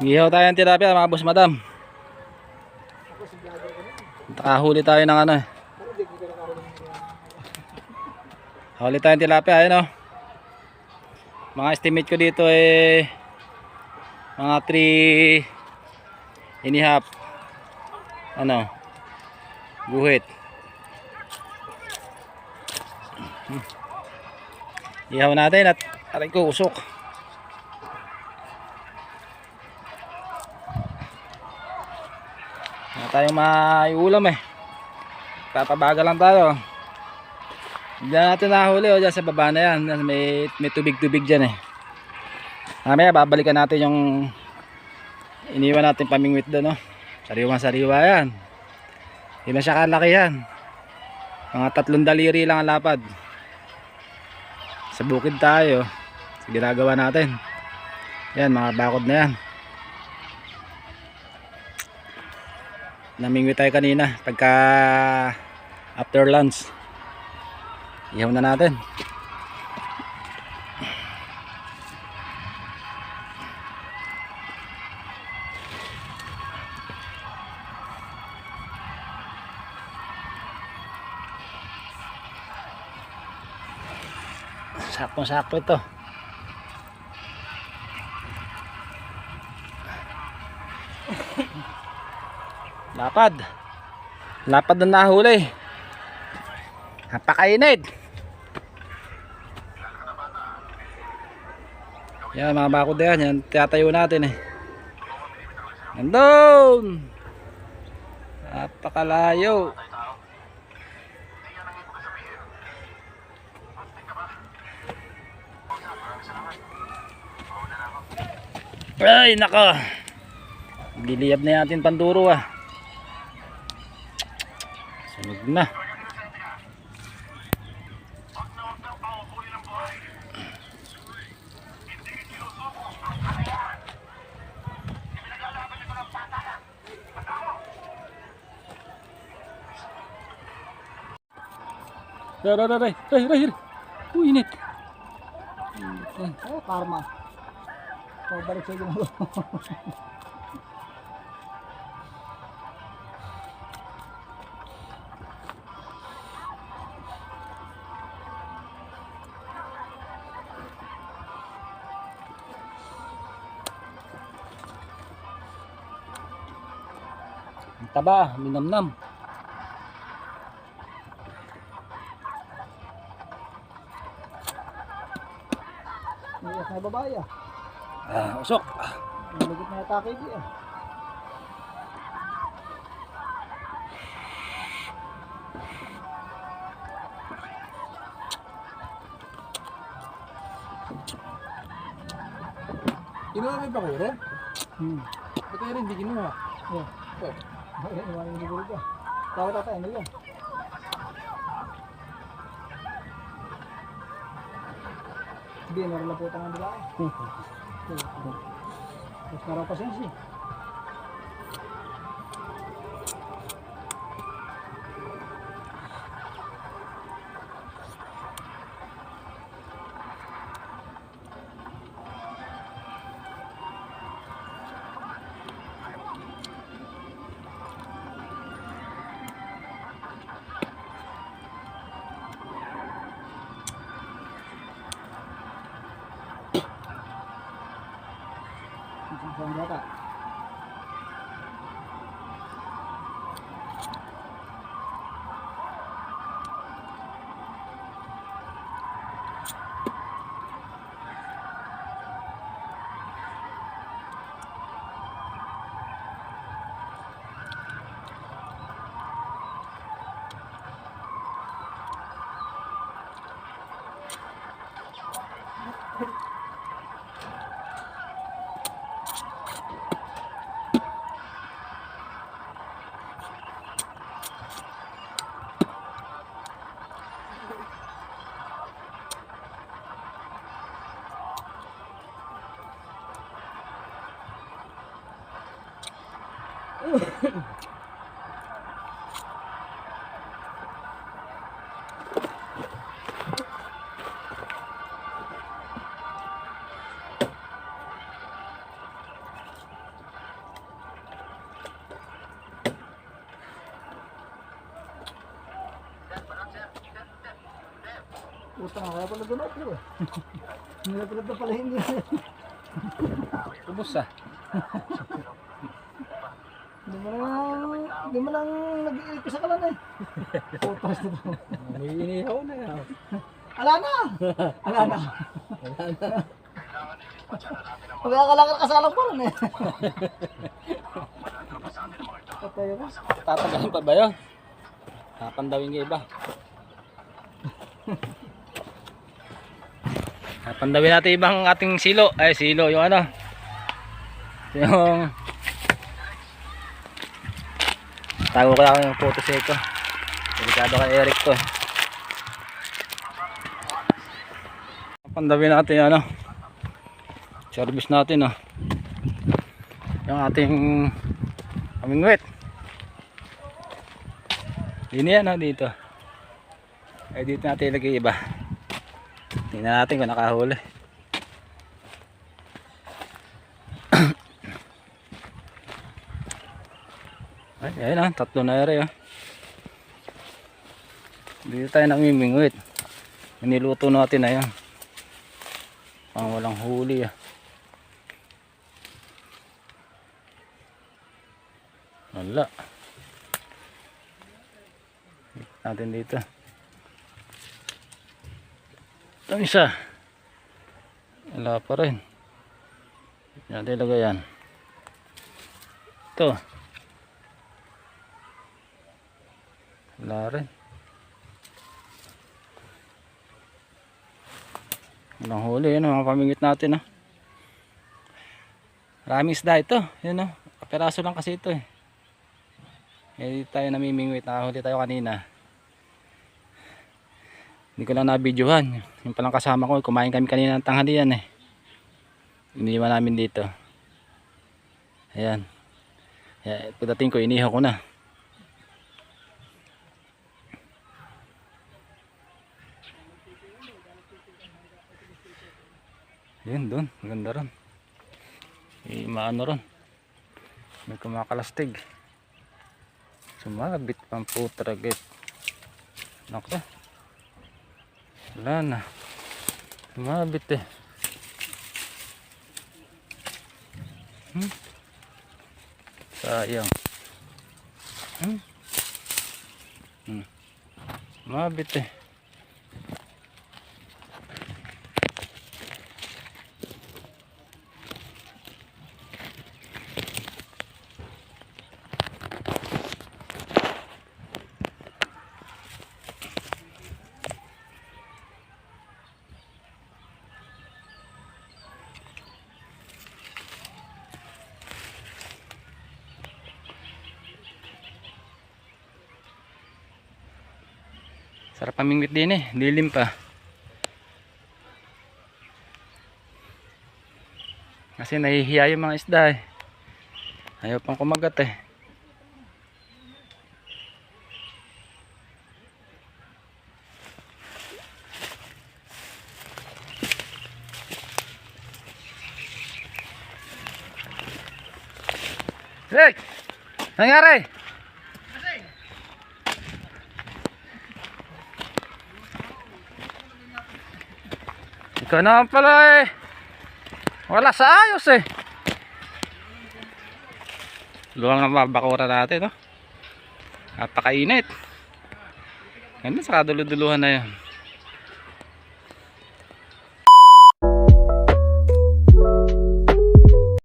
Ihaw tayo ng tilapia mga boss madam. Nakahuli tayo ng ano eh. Huli tayo ng tilapia, ayun o. Mga estimate ko dito eh mga 3.5 ano guhit. Ihaw natin at aray ko usok. Wala tayong maiulam eh. Papabagal lang tayo. Diyan natin nahuli o dyan sa baba na yan. May tubig-tubig dyan eh. Mamaya babalikan natin yung iniwan natin pamingwit doon, no? Sariwa-sariwa yan. Hindi na siya kalaki yan. Mga 3 daliri lang ang lapad. Sa bukid tayo. Sa ginagawa natin. Yan, mga bakod na yan. Namingwit tayo kanina pagka after lunch. Ihaw na natin. Sakto-sakto ito. Lapad. Lapad na nahuli. Napakainit. Yan mga bakod na yan. Yan tiyatayo natin eh. Nandun. Napakalayo. Ay nako. Giliyab na natin panduro ah. Sunog na. Ray. Init. Oh, karma. Pabalik sa ginagawa. Taba, minamnam. Iyak na babae ah. Usok. Nalagot na atake di ah. Kinuha mo yung bakuro? Ba't tayo rin hindi kinuha? Oh. Ayun, iwanan yung siguro ka. Tawag tatay, ano yan? Hindi, meron lang po tangan nila eh. Tapos na raw pasensya. Isang bata. Puta nga, kaya pala dumatlo eh. Nilapilap na pala hindi. Ubus ah. Di mo lang nag-iipis sa kalan eh. Putas na to. May inihaw na yan. Ala na! Ala na. Magkakalakal ka sa alam ko rin eh. Patay ako. Tatagayin pa ba yun? Napandawin nga iba. Napandawin natin ibang ating silo. Ay silo yung ano. Yung tago ko lang yung photo seko. Delikado kay Eric to. Napandawin natin yung ano. Service natin oh. Yung ating amingwit. Yun yan oh, dito. Ay dito natin ilagay iba. Tingnan natin kung nakahuli. Ay ayun ah, tatlo na ere oh. Dito tayo namimingwit. Niluto natin na yan. Pang walang huli ah. Wala. Natin dito. Ito isa. Wala pa rin. Natin ilagay yan. Ito. Wala rin. Walang huli. Yan mga pamingit natin. Ah. Maraming isda ito. Yan, oh. Kapiraso lang kasi ito eh. Eh tayo namimingwit, nakahuli tayo kanina. Hindi ko lang na-videohan. Yung palang kasama ko, kumain kami kanina ng tanghalian eh. Iniwan namin dito. Ayan. Pagdating ko, inihaw ko na. Ayan doon, maganda ron. Maano ron. May kumakalastig. Sumabit pang putragit. Nako. Wala na. Sumabit eh. Sayang. Sumabit eh. Sarap pamingwit din eh, dilim pa. Kasi nahihiya yung mga isda eh. Ayaw pang kumagat eh. Hey! Nangyari? Ikaw naman pala eh. Wala sa ayos eh. Luwang na mabakura natin no. Napakainit. Ganda sa kaduluduluhan na yan.